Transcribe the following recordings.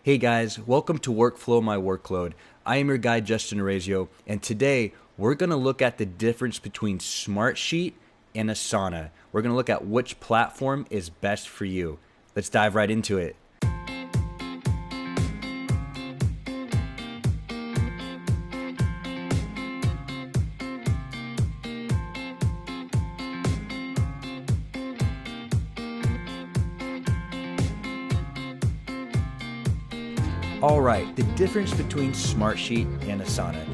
Hey guys, welcome to Workflow My Workload. I am your guide, Justin Orazio, and today we're going to look at the difference between Smartsheet and Asana. We're going to look at which platform is best for you. Let's dive right into it. All right, the difference between Smartsheet and Asana.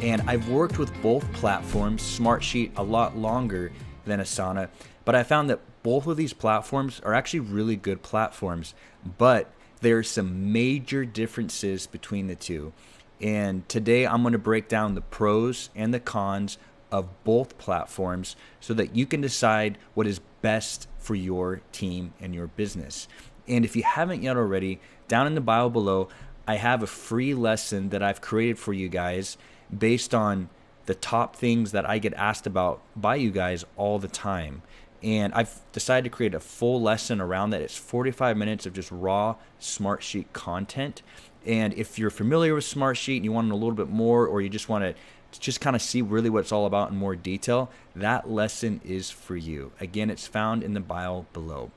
And I've worked with both platforms, Smartsheet a lot longer than Asana, but I found that both of these platforms are actually really good platforms, but there are some major differences between the two. And today I'm going to break down the pros and the cons of both platforms so that you can decide what is best for your team and your business. And if you haven't yet already, down in the bio below, I have a free lesson that I've created for you guys based on the top things that I get asked about by you guys all the time. And I've decided to create a full lesson around that. It's 45 minutes of just raw Smartsheet content. And if you're familiar with Smartsheet and you want to know a little bit more, or you just want to just kind of see really what it's all about in more detail, that lesson is for you. Again, it's found in the bio below.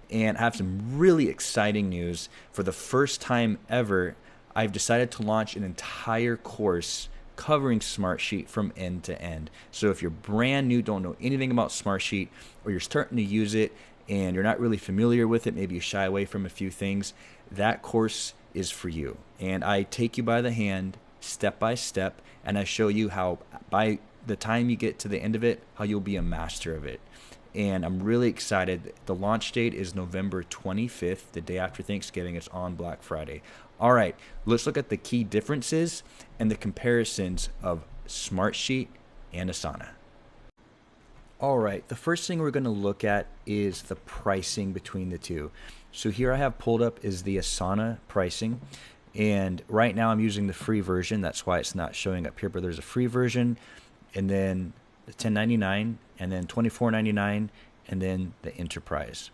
And I have some really exciting news. For the first time ever, I've decided to launch an entire course covering Smartsheet from end to end. So if you're brand new, don't know anything about Smartsheet, or you're starting to use it and you're not really familiar with it, maybe you shy away from a few things, that course is for you. And I take you by the hand, step by step, and I show you how by the time you get to the end of it, how you'll be a master of it. And I'm really excited. The launch date is November 25th, the day after Thanksgiving. It's on Black Friday. All right, let's look at the key differences and the comparisons of Smartsheet and Asana. All right, the first thing we're going to look at is the pricing between the two. So here I have pulled up is the Asana pricing. And right now I'm using the free version. That's why it's not showing up here, but there's a free version, and then the $10.99, and then $24.99, and then the enterprise.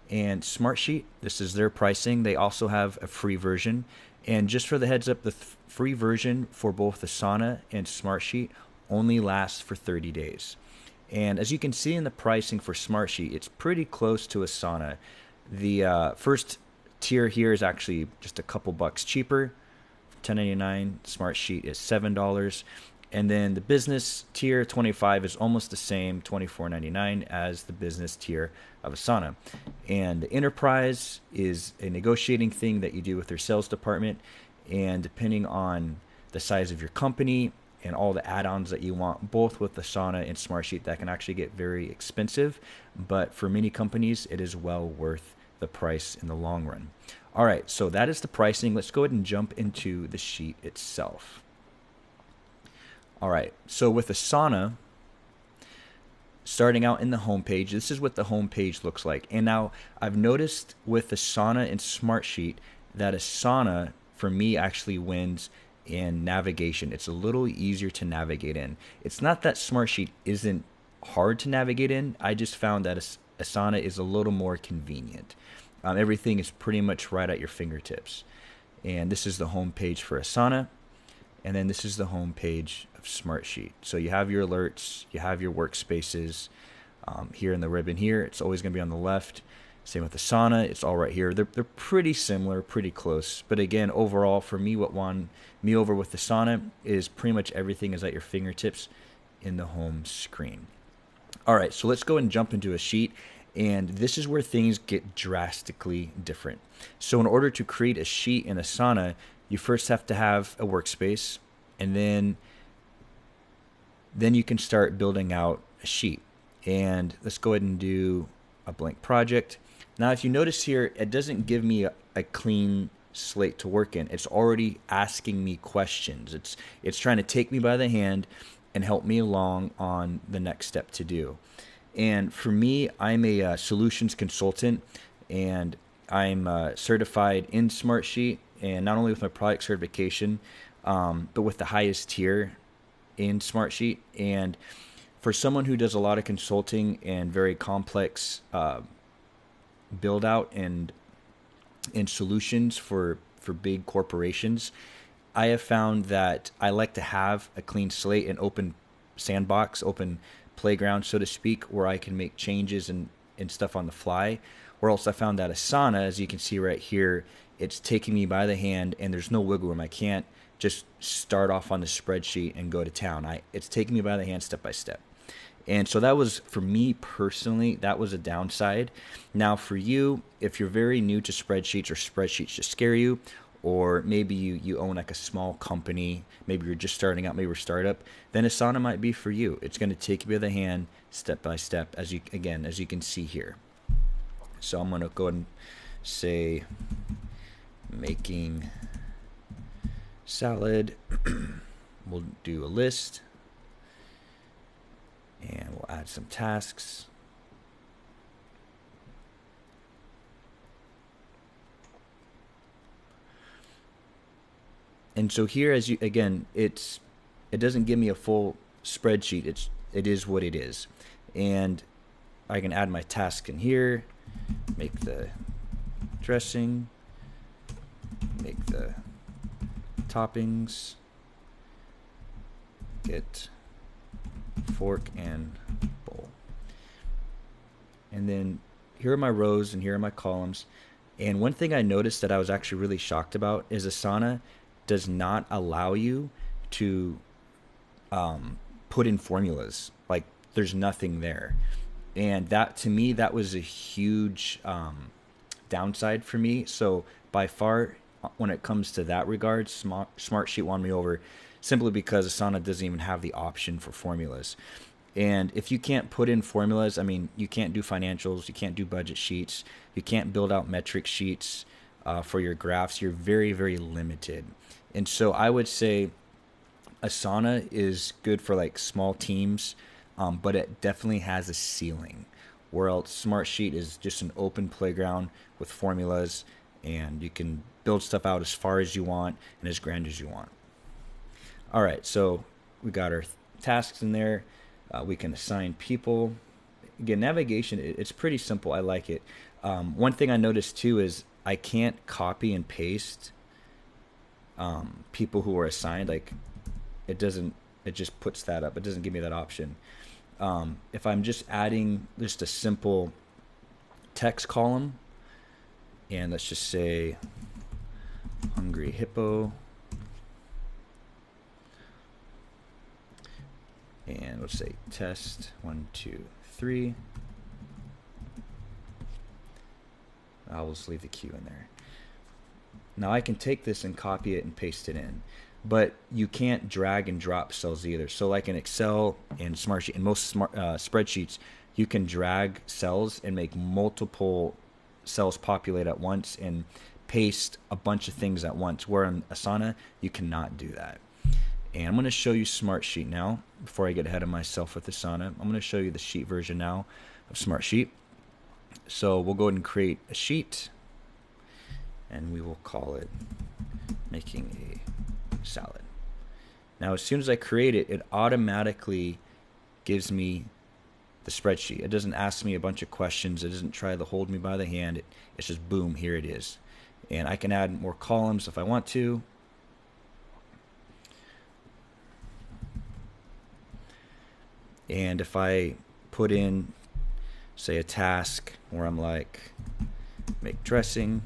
And Smartsheet, this is their pricing. They also have a free version. And just for the heads up, the free version for both Asana and Smartsheet only lasts for 30 days. And as you can see in the pricing for Smartsheet, it's pretty close to Asana. The first tier here is actually just a couple bucks cheaper. $10.99, Smartsheet is $7. And then the business tier 25 is almost the same, $24.99, as the business tier of Asana. And the enterprise is a negotiating thing that you do with their sales department. And depending on the size of your company and all the add-ons that you want, both with Asana and Smartsheet, that can actually get very expensive. But for many companies, it is well worth the price in the long run. All right, so that is the pricing. Let's go ahead and jump into the sheet itself. All right, so with Asana, starting out in the homepage, this is what the homepage looks like. And now I've noticed with Asana and Smartsheet that Asana, for me, actually wins in navigation. It's a little easier to navigate in. It's not that Smartsheet isn't hard to navigate in. I just found that Asana is a little more convenient. Everything is pretty much right at your fingertips. And this is the homepage for Asana. And then this is the home page of Smartsheet. So you have your alerts, you have your workspaces here in the ribbon here. It's always going to be on the left. Same with Asana. It's all right here. They're pretty similar, pretty close. But again, overall, for me, what won me over with Asana is pretty much everything is at your fingertips in the home screen. All right, so let's go and jump into a sheet. And this is where things get drastically different. So in order to create a sheet in Asana, you first have to have a workspace, and then you can start building out a sheet. And let's go ahead and do a blank project. Now, if you notice here, it doesn't give me a clean slate to work in. It's already asking me questions. It's trying to take me by the hand and help me along on the next step to do. And for me, I'm a solutions consultant, and I'm certified in Smartsheet, and not only with my product certification, but with the highest tier in Smartsheet. And for someone who does a lot of consulting and very complex build out and solutions for for big corporations, I have found that I like to have a clean slate, an open sandbox, open playground, so to speak, where I can make changes and stuff on the fly. Or else I found that Asana, as you can see right here, it's taking me by the hand and there's no wiggle room. I can't just start off on the spreadsheet and go to town. It's taking me by the hand step by step. And so that was, for me personally, that was a downside. Now for you, if you're very new to spreadsheets or spreadsheets just scare you, or maybe you own like a small company, maybe you're just starting out, maybe you're a startup, then Asana might be for you. It's going to take you by the hand step by step, as you can see here. So I'm going to go ahead and say making salad. We'll do a list. And we'll add some tasks. And so here, as you again, it doesn't give me a full spreadsheet. It is what it is, and I can add my task in here, make the dressing, make the toppings, get fork and bowl. And then here are my rows and here are my columns. And one thing I noticed that I was actually really shocked about is Asana does not allow you to put in formulas. Like, there's nothing there. And that, to me, that was a huge downside for me. So by far, when it comes to that regard, Smartsheet won me over, simply because Asana doesn't even have the option for formulas. And if you can't put in formulas, I mean, you can't do financials, you can't do budget sheets, you can't build out metric sheets for your graphs. You're very, very limited. And so I would say Asana is good for like small teams, but it definitely has a ceiling. Where else Smartsheet is just an open playground with formulas, and you can build stuff out as far as you want and as grand as you want. All right, so we got our tasks in there. We can assign people. Again, navigation, it's pretty simple. I like it. One thing I noticed too is I can't copy and paste people who are assigned. Like, it just puts that up. It doesn't give me that option. If I'm just adding just a simple text column, and let's just say hungry hippo, and let's say test 1, 2, 3. I'll just leave the Q in there. Now I can take this and copy it and paste it in, but you can't drag and drop cells either. So like in Excel and Smartsheet and most spreadsheets, you can drag cells and make multiple cells populate at once and paste a bunch of things at once, where in Asana, you cannot do that. And I'm going to show you Smartsheet now. Before I get ahead of myself with Asana, I'm going to show you the sheet version now of Smartsheet. So we'll go ahead and create a sheet, and we will call it making a salad. Now, as soon as I create it, it automatically gives me the spreadsheet. It doesn't ask me a bunch of questions. It doesn't try to hold me by the hand. It's just boom, here it is. And I can add more columns if I want to. And if I put in, say, a task where I'm like, make dressing,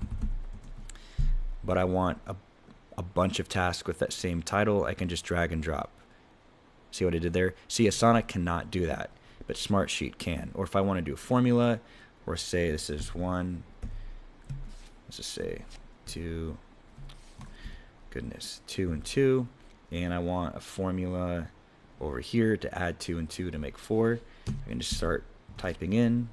but I want a bunch of tasks with that same title, I can just drag and drop. See what I did there? See, Asana cannot do that, but Smartsheet can. Or if I want to do a formula, or say this is 1, let's just say 2, 2 and 2, and I want a formula over here to add 2 and 2 to make 4. I can just start typing in.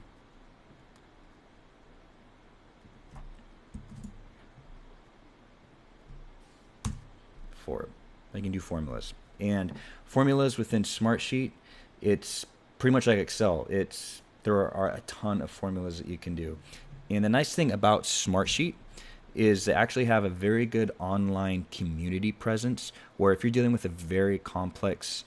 I can do formulas. And formulas within Smartsheet, it's pretty much like Excel. There are a ton of formulas that you can do. And the nice thing about Smartsheet is they actually have a very good online community presence, where if you're dealing with a very complex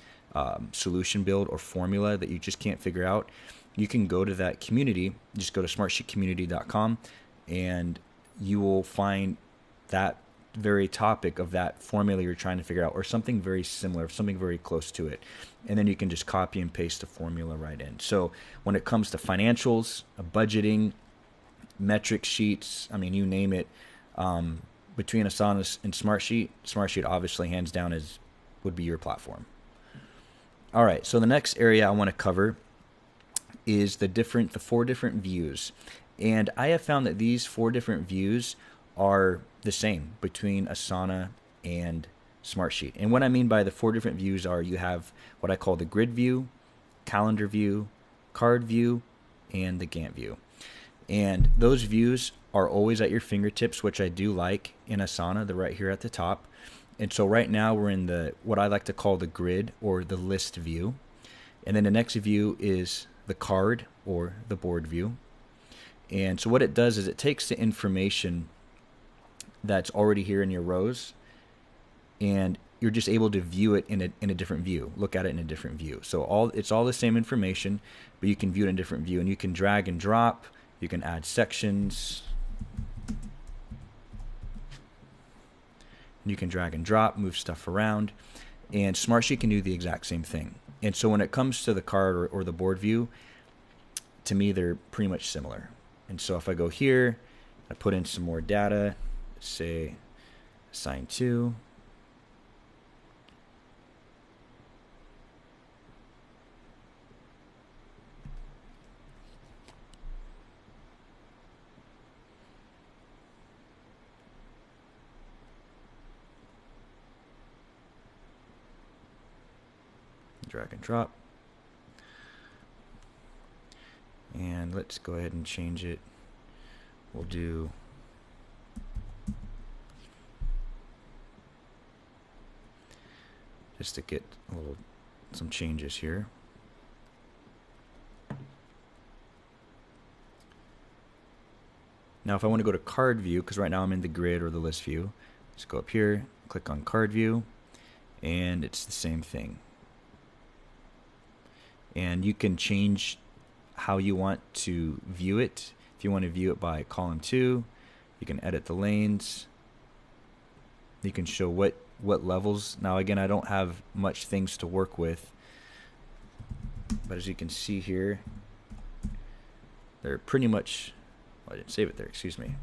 solution build or formula that you just can't figure out, you can go to that community. Just go to smartsheetcommunity.com, and you will find that very topic of that formula you're trying to figure out, or something very similar, something very close to it. And then you can just copy and paste the formula right in. So when it comes to financials, budgeting, metric sheets, I mean, you name it, between Asana and Smartsheet obviously hands down would be your platform. All right, so the next area I want to cover is the 4 different views. And I have found that these 4 different views are the same between Asana and Smartsheet. And what I mean by the 4 different views are, you have what I call the grid view, calendar view, card view, and the Gantt view. And those views are always at your fingertips, which I do like in Asana. They're right here at the top. And so right now we're in what I like to call the grid or the list view. And then the next view is the card or the board view. And so what it does is it takes the information that's already here in your rows, and you're just able to view it in a different view, look at it in a different view. So it's all the same information, but you can view it in a different view, and you can drag and drop, you can add sections, and you can drag and drop, move stuff around, and Smartsheet can do the exact same thing. And so when it comes to the card or the board view, to me, they're pretty much similar. And so if I go here, I put in some more data, say assign to, drag and drop. And let's go ahead and change it. We'll do just to get some changes here. Now if I want to go to card view, because right now I'm in the grid or the list view, let's go up here, click on card view, and it's the same thing. And you can change how you want to view it. If you want to view it by column 2, you can edit the lanes. You can show what levels. Now again, I don't have much things to work with, but as you can see here, they're pretty much, well, I didn't save it there, excuse me.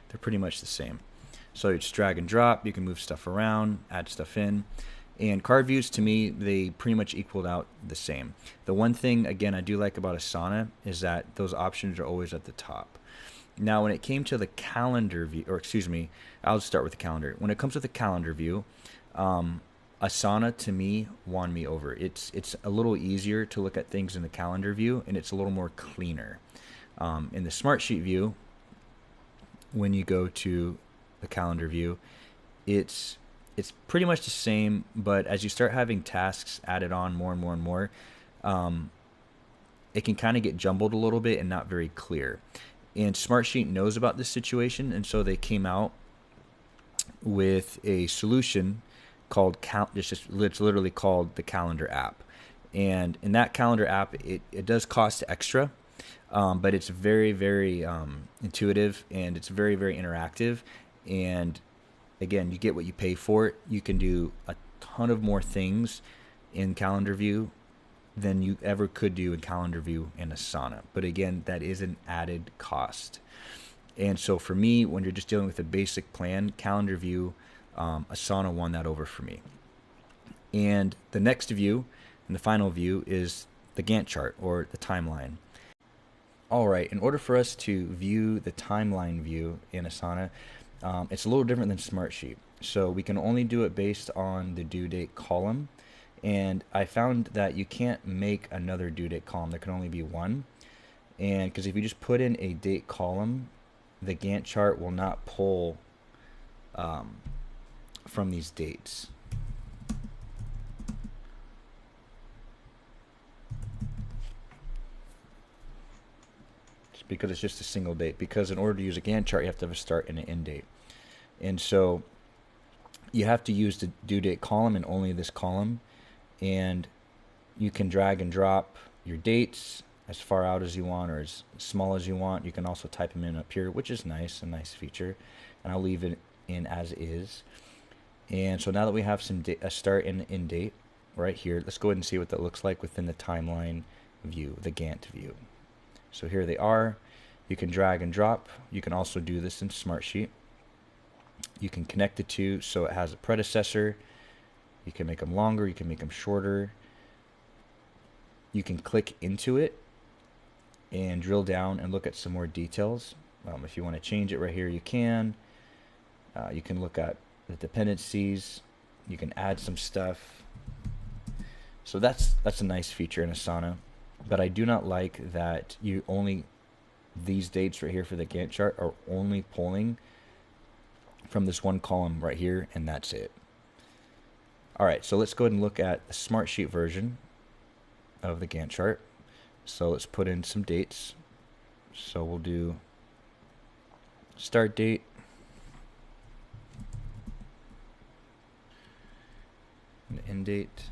They're pretty much the same. So you just drag and drop, you can move stuff around, add stuff in. And card views, to me, they pretty much equaled out the same. The one thing, again, I do like about Asana is that those options are always at the top. Now, when it came to the calendar view, or excuse me, I'll start with the calendar. When it comes to the calendar view, Asana, to me, won me over. It's a little easier to look at things in the calendar view, and it's a little more cleaner. In the Smartsheet view, when you go to the calendar view, it's pretty much the same, but as you start having tasks added on more and more and more, it can kind of get jumbled a little bit and not very clear. And Smartsheet knows about this situation, and so they came out with a solution called it's literally called the Calendar app. And in that Calendar app, it does cost extra, but it's very, very intuitive, and it's very, very interactive. And again, you get what you pay for it. You can do a ton of more things in Calendar View than you ever could do in Calendar View and Asana. But again, that is an added cost. And so for me, when you're just dealing with a basic plan, Calendar View, Asana won that over for me. And the next view, and the final view, is the Gantt chart or the timeline. All right, in order for us to view the timeline view in Asana, it's a little different than Smartsheet. So we can only do it based on the due date column. And I found that you can't make another due date column. There can only be one. And because if you just put in a date column, the Gantt chart will not pull from these dates. Just because it's just a single date. Because in order to use a Gantt chart, you have to have a start and an end date. And so you have to use the due date column and only this column, and you can drag and drop your dates as far out as you want or as small as you want. You can also type them in up here, which is nice, a nice feature, and I'll leave it in as is. And so now that we have a start and end date right here, let's go ahead and see what that looks like within the timeline view, the Gantt view. So here they are. You can drag and drop. You can also do this in Smartsheet. You can connect the two so it has a predecessor. You can make them longer, you can make them shorter. You can click into it and drill down and look at some more details. If you want to change it right here, you can. You can look at the dependencies. You can add some stuff. So that's a nice feature in Asana. But I do not like that these dates right here for the Gantt chart are only pulling from this one column right here, and that's it. All right, so let's go ahead and look at the Smartsheet version of the Gantt chart. So let's put in some dates. So we'll do start date, and end date.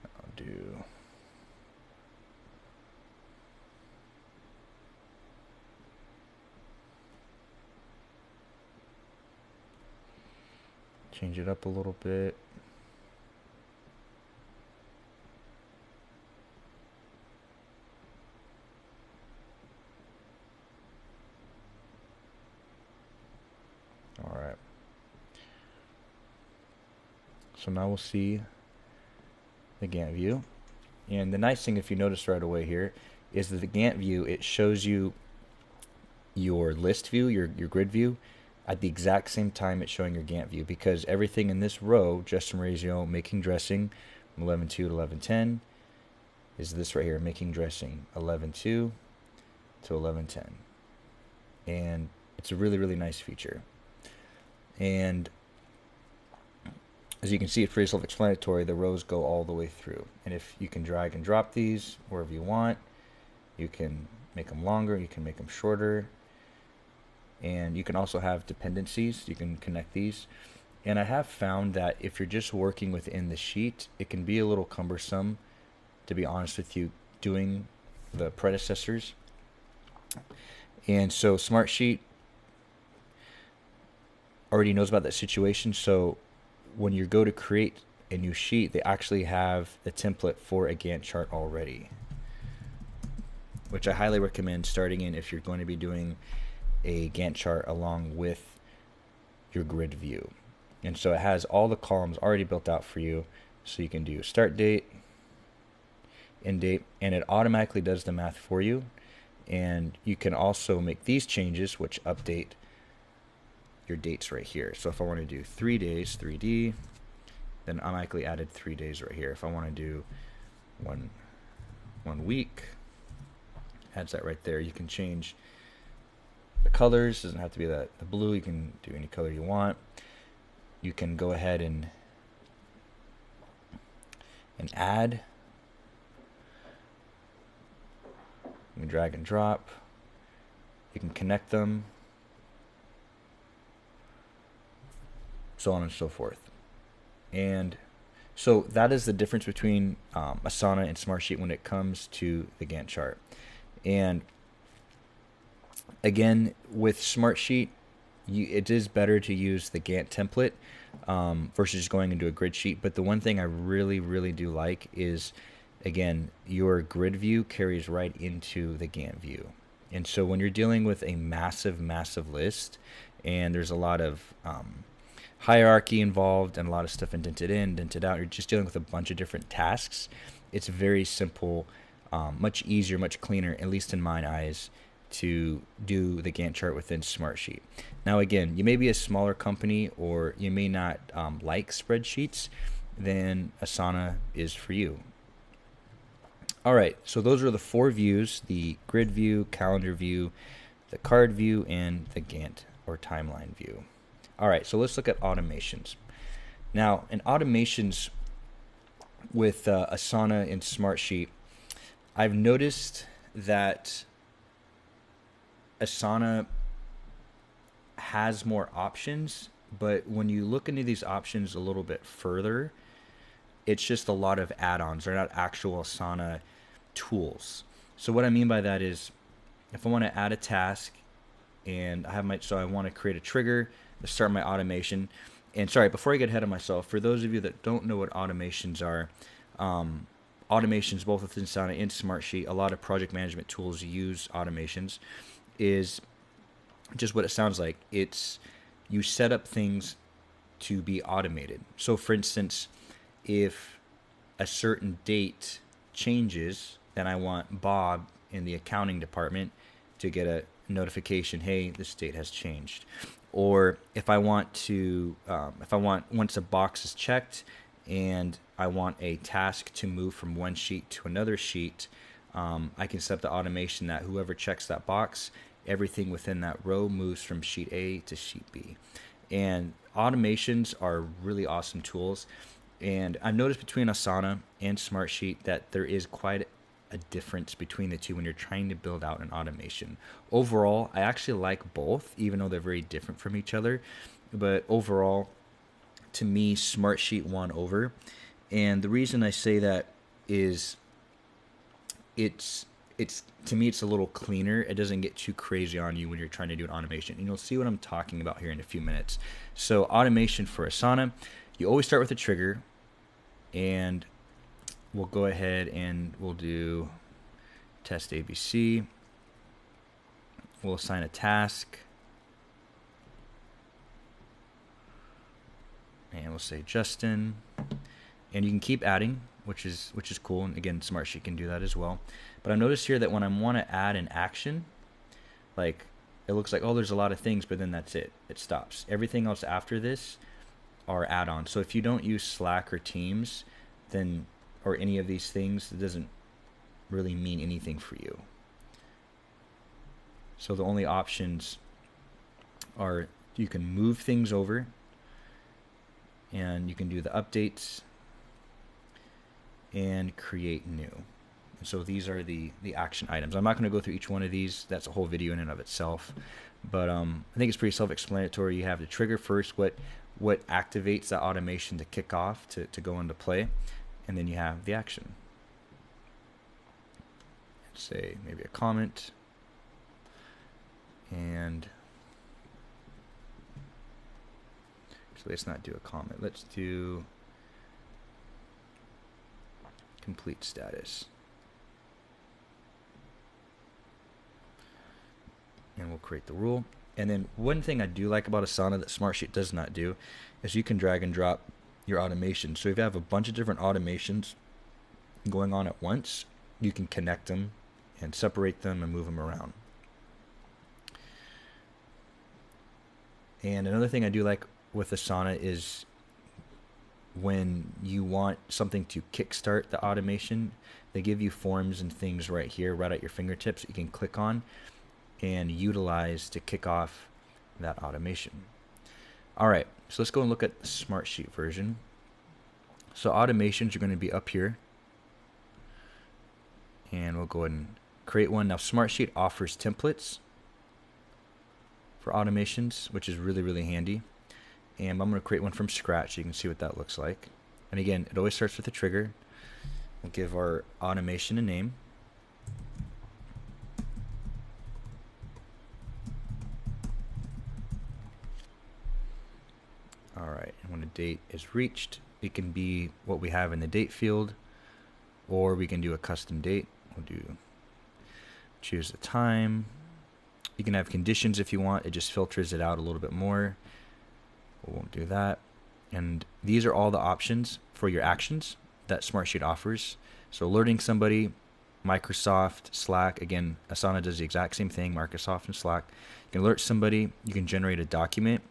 I'll do change it up a little bit. All right. So now we'll see the Gantt view. And the nice thing, if you notice right away here, is that the Gantt view, it shows you your list view, your grid view, at the exact same time it's showing your Gantt view, because everything in this row, Justin Orazio, making dressing, 11:2 to 11:10, is this right here, making dressing, 11:2 to 11:10. And it's a really, really nice feature. And as you can see, it's pretty self-explanatory. The rows go all the way through. And if you can drag and drop these wherever you want, you can make them longer, you can make them shorter. And you can also have dependencies. You can connect these. And I have found that if you're just working within the sheet, it can be a little cumbersome, to be honest with you, doing the predecessors. And so Smartsheet already knows about that situation. So when you go to create a new sheet, they actually have a template for a Gantt chart already, which I highly recommend starting in if you're going to be doing a Gantt chart along with your grid view. And so it has all the columns already built out for you, so you can do start date, end date, and it automatically does the math for you. And you can also make these changes, which update your dates right here. So if I want to do 3 days, 3D, then automatically added 3 days right here. If I want to do one week, adds that right there. You can change the colors. Doesn't have to be the blue. You can do any color you want. You can go ahead and add. You can drag and drop. You can connect them, so on and so forth. And so that is the difference between Asana and Smartsheet when it comes to the Gantt chart. And again, with Smartsheet, it is better to use the Gantt template versus just going into a grid sheet. But the one thing I really, really do like is, again, your grid view carries right into the Gantt view. And so when you're dealing with a massive, massive list, and there's a lot of hierarchy involved and a lot of stuff indented in, indented out, you're just dealing with a bunch of different tasks. It's very simple, much easier, much cleaner, at least in my eyes, to do the Gantt chart within Smartsheet. Now again, you may be a smaller company or you may not like spreadsheets, then Asana is for you. All right, so those are the 4 views: the grid view, calendar view, the card view, and the Gantt or timeline view. All right, so let's look at automations. Now, in automations with Asana and Smartsheet, I've noticed that Asana has more options, but when you look into these options a little bit further, it's just a lot of add-ons. They're not actual Asana tools. So what I mean by that is, if I want to add a task and I want to create a trigger to start my automation. And sorry, before I get ahead of myself, for those of you that don't know what automations are, automations both within Asana and Smartsheet, a lot of project management tools use automations, is just what it sounds like. It's you set up things to be automated. So for instance, if a certain date changes, then I want Bob in the accounting department to get a notification, hey, this date has changed. Or if I want once a box is checked and I want a task to move from one sheet to another sheet, I can set up the automation that whoever checks that box, everything within that row moves from sheet A to sheet B. And automations are really awesome tools. And I've noticed between Asana and Smartsheet that there is quite a difference between the two when you're trying to build out an automation. Overall, I actually like both, even though they're very different from each other. But overall, to me, Smartsheet won over. And the reason I say that is it's to me, it's a little cleaner. It doesn't get too crazy on you when you're trying to do an automation. And you'll see what I'm talking about here in a few minutes. So automation for Asana, you always start with a trigger, and we'll go ahead and we'll do test ABC. We'll assign a task, and we'll say Justin, and you can keep adding, which is cool. And again, Smartsheet can do that as well. But I noticed here that when I want to add an action, like it looks like, oh, there's a lot of things, but then that's it. It stops. Everything else after this are add-ons. So if you don't use Slack or Teams, then or any of these things, it doesn't really mean anything for you. So the only options are you can move things over, and you can do the updates and create new. And so these are the action items. I'm not going to go through each one of these. That's a whole video in and of itself. But I think it's pretty self-explanatory. You have the trigger first, what activates that automation to kick off, to go into play. And then you have the action. Let's say maybe a comment. And actually, let's not do a comment. Let's do complete status. And we'll create the rule. And then one thing I do like about Asana that Smartsheet does not do is you can drag and drop your automation. So if you have a bunch of different automations going on at once, you can connect them and separate them and move them around. And another thing I do like with Asana is when you want something to kickstart the automation, they give you forms and things right here, right at your fingertips that you can click on and utilize to kick off that automation. All right, so let's go and look at the Smartsheet version. So automations are going to be up here, and we'll go ahead and create one. Now Smartsheet offers templates for automations, which is really, really handy. And I'm going to create one from scratch so you can see what that looks like. And again, it always starts with a trigger. We'll give our automation a name. All right, and when a date is reached, it can be what we have in the date field, or we can do a custom date. We'll choose the time. You can have conditions if you want. It just filters it out a little bit more. We won't do that. And these are all the options for your actions that Smartsheet offers. So alerting somebody, Microsoft, Slack. Again, Asana does the exact same thing, Microsoft and Slack. You can alert somebody. You can generate a document,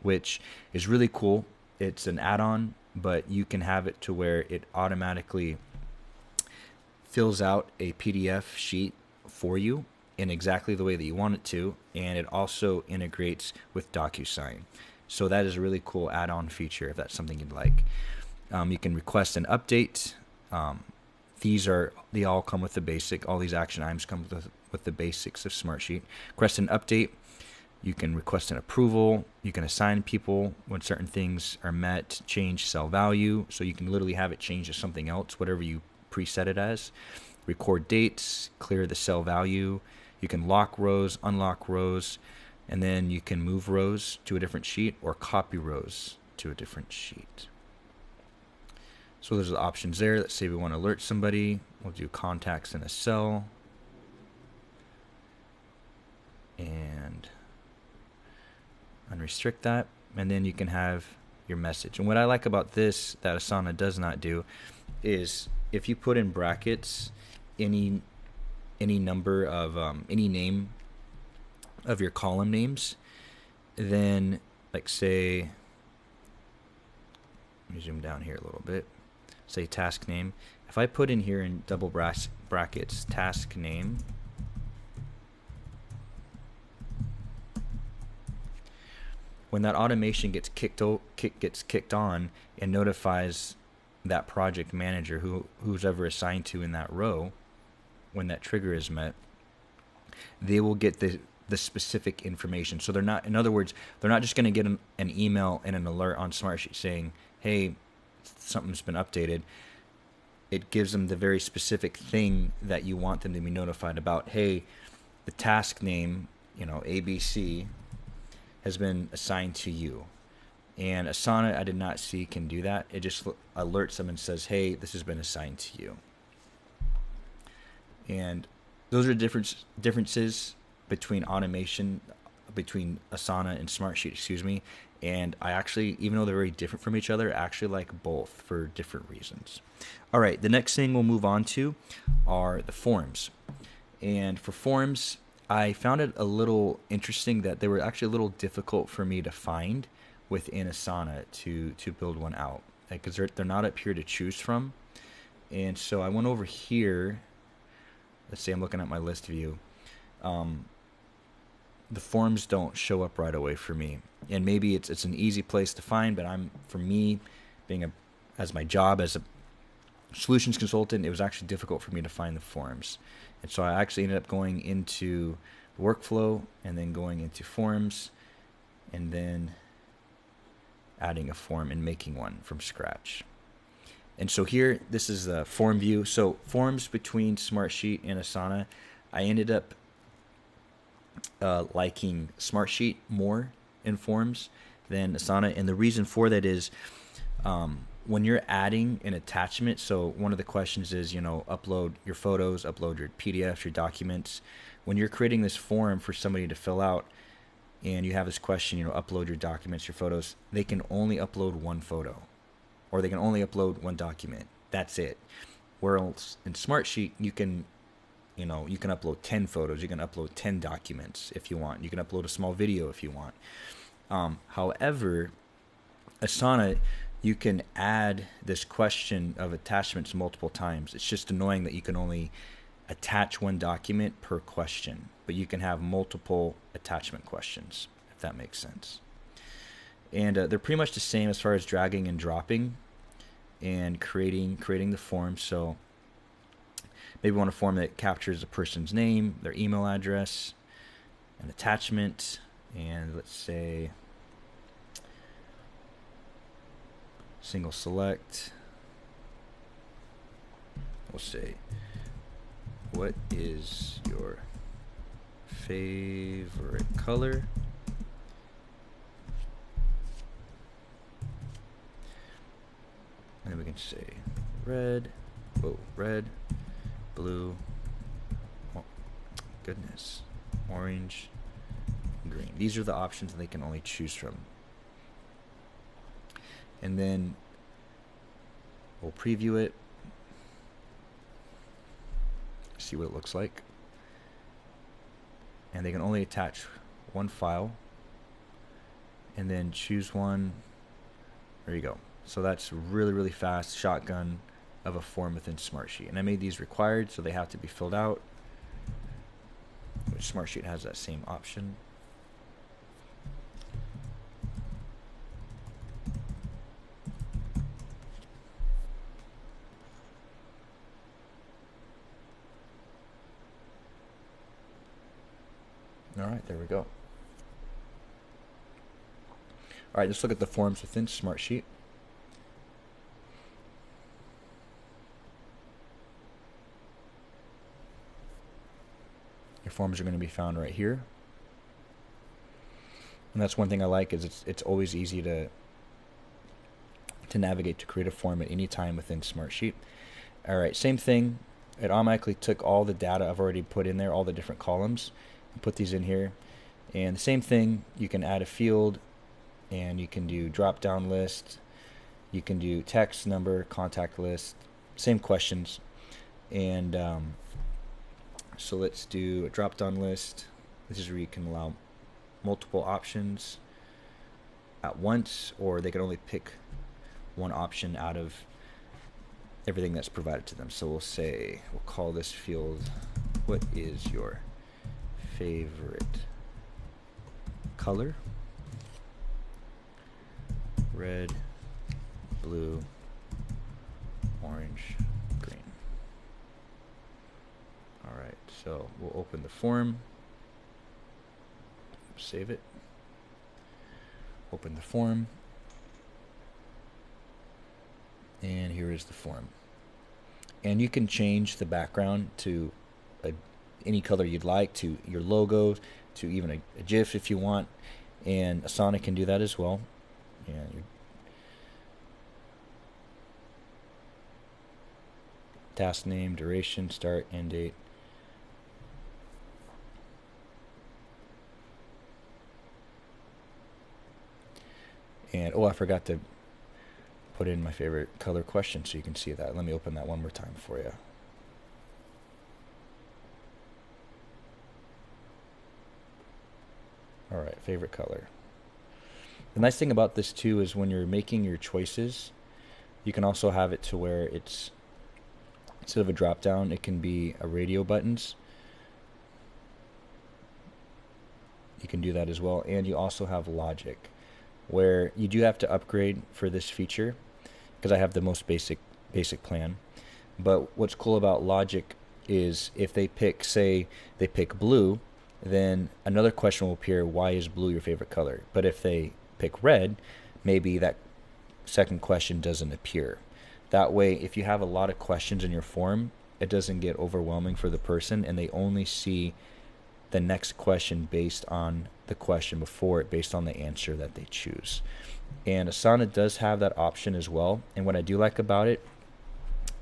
which is really cool. It's an add-on, but you can have it to where it automatically fills out a PDF sheet for you in exactly the way that you want it to, and it also integrates with DocuSign. So that is a really cool add-on feature if that's something you'd like. You can request an update They all come with the basic. All these action items come with the basics of Smartsheet. Request an update. You can request an approval. You can assign people when certain things are met. Change cell value, so you can literally have it change to something else, whatever you preset it as. Record dates. Clear the cell value. You can lock rows, unlock rows, and then you can move rows to a different sheet or copy rows to a different sheet. So there's the options there. Let's say we want to alert somebody. We'll do contacts in a cell. And unrestrict that. And then you can have your message. And what I like about this that Asana does not do is if you put in brackets any number of any name of your column names, then like say, let me zoom down here a little bit. Say task name. If I put in here in double brackets task name, when that automation gets kicked on and notifies that project manager who's ever assigned to in that row, when that trigger is met, they will get the specific information. So they're not, in other words, they're not just going to get an email and an alert on Smartsheet saying, hey, something's been updated. It gives them the very specific thing that you want them to be notified about. Hey, the task name, ABC, has been assigned to you. And Asana, I did not see can do that. It just alerts them and says, hey, this has been assigned to you. And those are differences between automation, between Asana and Smartsheet, And I actually, even though they're very different from each other, I actually like both for different reasons. All right, the next thing we'll move on to are the forms. And for forms, I found it a little interesting that they were actually a little difficult for me to find within Asana to build one out, because they're not up here to choose from. And so I went over here. Let's say I'm looking at my list view. The forms don't show up right away for me, and maybe it's an easy place to find, but for me, being as my job as a solutions consultant, it was actually difficult for me to find the forms. And so I actually ended up going into workflow and then going into forms and then adding a form and making one from scratch. And so here, this is the form view. So forms between Smartsheet and Asana, I ended up liking Smartsheet more in forms than Asana. And the reason for that is when you're adding an attachment, so one of the questions is, upload your photos, upload your PDFs, your documents. When you're creating this form for somebody to fill out and you have this question, upload your documents, your photos, they can only upload one photo or they can only upload one document. That's it. Whereas in Smartsheet, you can upload 10 photos, you can upload 10 documents if you want. You can upload a small video if you want. However, Asana, you can add this question of attachments multiple times. It's just annoying that you can only attach one document per question, but you can have multiple attachment questions, if that makes sense. And they're pretty much the same as far as dragging and dropping and creating the form. So maybe we want a form that captures a person's name, their email address, an attachment, and let's say single select. We'll say, what is your favorite color? And then we can say red, blue, oh, goodness, orange, green. These are the options that they can only choose from. And then we'll preview it, see what it looks like. And they can only attach one file and then choose one. There you go. So that's really, really fast shotgun of a form within Smartsheet. And I made these required, so they have to be filled out, which Smartsheet has that same option. we go. All right, let's look at the forms within Smartsheet. Your forms are going to be found right here. And that's one thing I like, is it's always easy to navigate to create a form at any time within Smartsheet. All right, same thing. It automatically took all the data I've already put in there, all the different columns, and put these in here. And the same thing, you can add a field, and you can do drop-down list. You can do text, number, contact list, same questions. And so let's do a drop-down list. This is where you can allow multiple options at once, or they can only pick one option out of everything that's provided to them. So we'll call this field, what is your favorite color? Red, blue, orange, green. All right, so we'll open the form, save it, open the form, and here is the form. And you can change the background to any color you'd like, to your logo, to even a GIF if you want, and Asana can do that as well. And task name, duration, start, end date. And I forgot to put in my favorite color question so you can see that. Let me open that one more time for you. All right, favorite color. The nice thing about this too is when you're making your choices, you can also have it to where it's, instead of a drop down, it can be a radio buttons. You can do that as well. And you also have logic, where you do have to upgrade for this feature because I have the most basic plan. But what's cool about logic is if they pick, say they pick blue, then another question will appear, why is blue your favorite color? But if they pick red, maybe that second question doesn't appear. That way, if you have a lot of questions in your form, it doesn't get overwhelming for the person, and they only see the next question based on the question before it, based on the answer that they choose. And Asana does have that option as well. And what I do like about it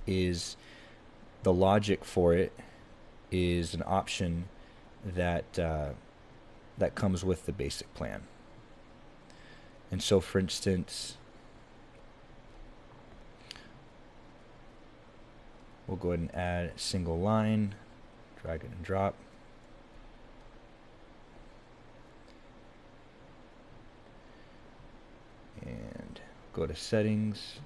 is the logic for it is an option that that comes with the basic plan. And so, for instance, we'll go ahead and add a single line, drag it and drop. And go to settings.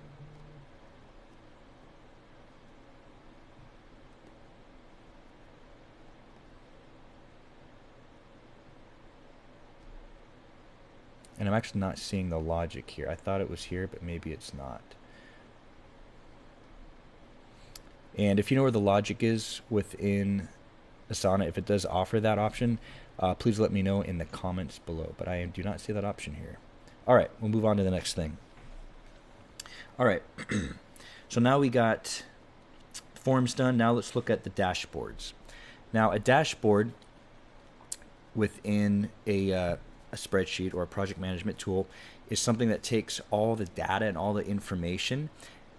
And I'm actually not seeing the logic here. I thought it was here, but maybe it's not. And if you know where the logic is within Asana, if it does offer that option, please let me know in the comments below. But I do not see that option here. All right, we'll move on to the next thing. All right, so now we got forms done. Now let's look at the dashboards. Now a dashboard within a spreadsheet or a project management tool is something that takes all the data and all the information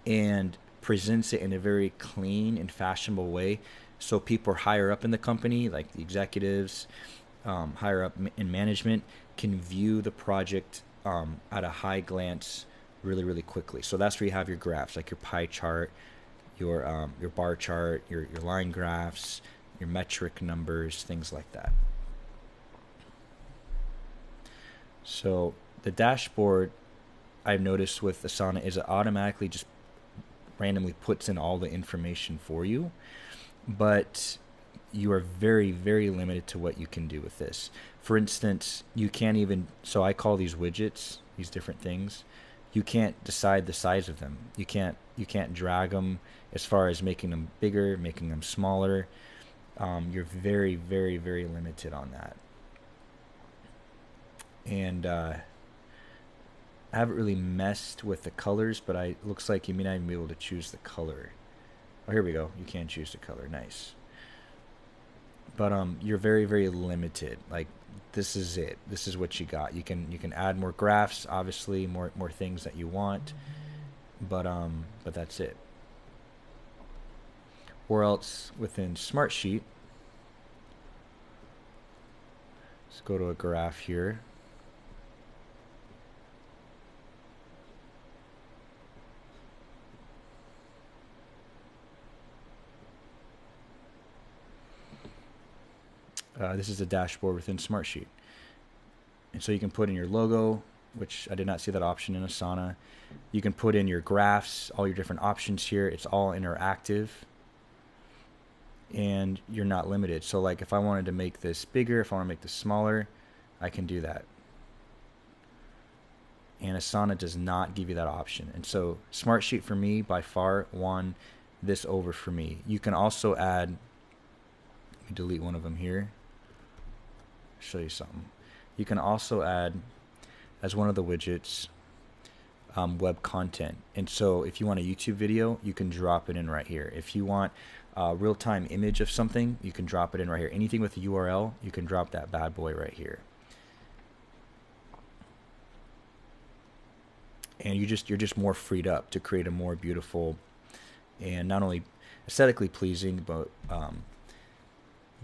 and presents it in a very clean and fashionable way, so people higher up in the company, like the executives, higher up in management, can view the project at a high glance really quickly. So that's where you have your graphs, like your pie chart, your bar chart, your line graphs, your metric numbers, things like that. So the dashboard, I've noticed with Asana, is it automatically just randomly puts in all the information for you, but you are very limited to what you can do with this. For instance, you can't even, so I call these widgets, these different things, you can't decide the size of them. You can't drag them as far as making them bigger, making them smaller. You're very limited on that. And I haven't really messed with the colors, but it looks like you may not even be able to choose the color. Oh, here we go. You can choose the color. Nice. But you're very, very limited. Like, this is it. This is what you got. You can add more graphs, obviously, more things that you want, but that's it. Or else within Smartsheet, let's go to a graph here. This is a dashboard within Smartsheet. And so you can put in your logo, which I did not see that option in Asana. You can put in your graphs, all your different options here. It's all interactive. And you're not limited. So like if I wanted to make this bigger, if I want to make this smaller, I can do that. And Asana does not give you that option. And so Smartsheet for me by far won this over for me. You can also add, let me delete one of them here, show you something. You can also add as one of the widgets web content. And so if you want a YouTube video, you can drop it in right here. If you want a real-time image of something, you can drop it in right here. Anything with a URL, you can drop that bad boy right here. And you're just more freed up to create a more beautiful and not only aesthetically pleasing, but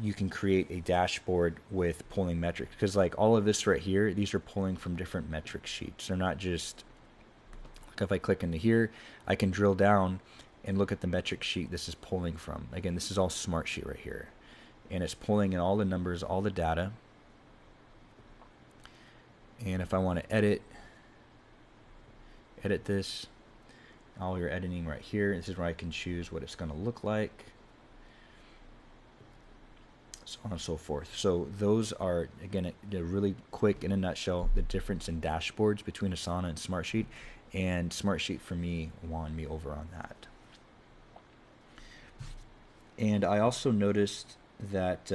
you can create a dashboard with pulling metrics, because like all of this right here, these are pulling from different metric sheets. They're not just like, if I click into here, I can drill down and look at the metric sheet this is pulling from. Again, this is all Smartsheet right here, and it's pulling in all the numbers, all the data. And if I want to edit this, all your editing right here. This is where I can choose what it's going to look like, so on and so forth. So those are, again, they're really quick in a nutshell, the difference in dashboards between Asana and Smartsheet. And Smartsheet for me won me over on that. And I also noticed that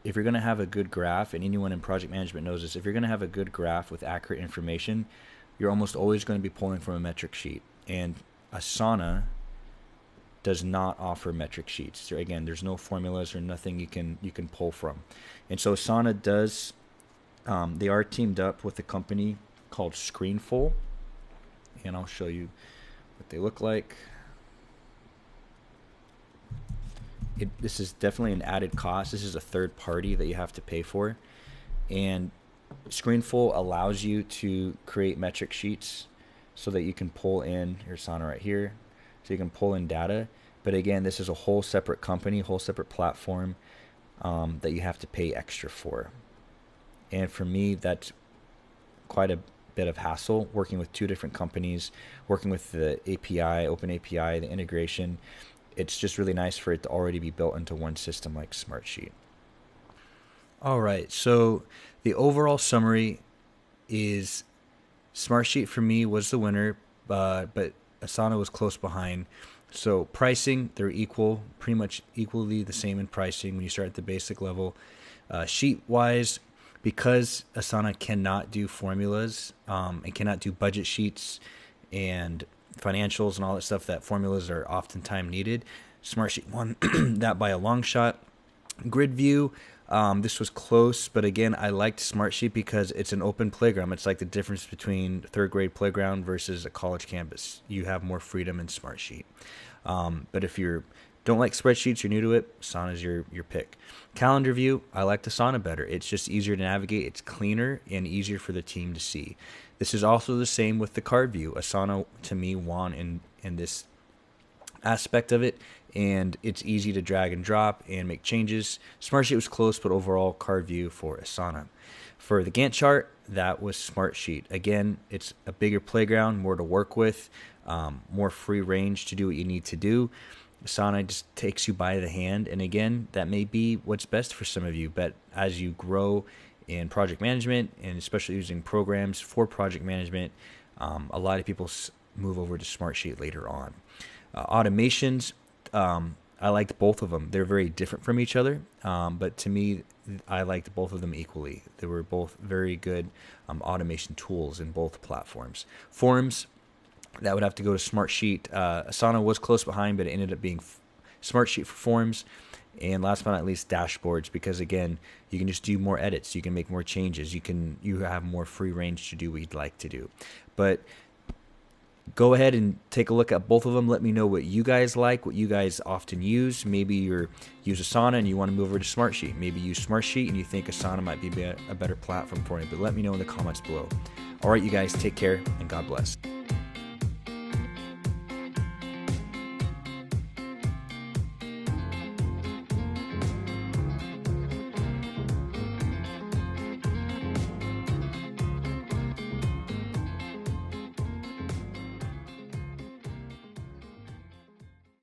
if you're going to have a good graph, and anyone in project management knows this, if you're going to have a good graph with accurate information, you're almost always going to be pulling from a metric sheet. And Asana does not offer metric sheets. So again, there's no formulas or nothing you can pull from. And so Asana does, they are teamed up with a company called Screenful, and I'll show you what they look like. This is definitely an added cost. This is a third party that you have to pay for. And Screenful allows you to create metric sheets so that you can pull in your Asana right here. So you can pull in data. But again, this is a whole separate company, whole separate platform that you have to pay extra for. And for me, that's quite a bit of hassle working with two different companies, working with the API, open API, the integration. It's just really nice for it to already be built into one system like Smartsheet. All right, so the overall summary is Smartsheet for me was the winner, but Asana was close behind. So pricing, they're equal, pretty much equally the same in pricing when you start at the basic level. Sheet-wise, because Asana cannot do formulas and cannot do budget sheets and financials and all that stuff, that formulas are oftentimes needed, Smartsheet won that by a long shot. Grid view, this was close, but again, I liked Smartsheet because it's an open playground. It's like the difference between third grade playground versus a college campus. You have more freedom in Smartsheet. But if you don't like spreadsheets, you're new to it, Asana's your pick. Calendar view, I liked Asana better. It's just easier to navigate. It's cleaner and easier for the team to see. This is also the same with the card view. Asana, to me, won in this aspect of it, and it's easy to drag and drop and make changes. Smartsheet was close, but overall card view for Asana. For the Gantt chart, that was Smartsheet. Again, it's a bigger playground, more to work with, more free range to do what you need to do. Asana just takes you by the hand, and again, that may be what's best for some of you, but as you grow in project management, and especially using programs for project management, a lot of people move over to Smartsheet later on. Automations, I liked both of them. They're very different from each other, but to me, I liked both of them equally. They were both very good automation tools in both platforms. Forms, that would have to go to Smartsheet. Asana was close behind, but it ended up being Smartsheet for forms. And last but not least, dashboards, because again, you can just do more edits, you can make more changes, you have more free range to do what you'd like to do. But go ahead and take a look at both of them. Let me know what you guys like, what you guys often use. Maybe you use Asana and you want to move over to Smartsheet. Maybe you use Smartsheet and you think Asana might be a better platform for you. But let me know in the comments below. All right, you guys, take care and God bless.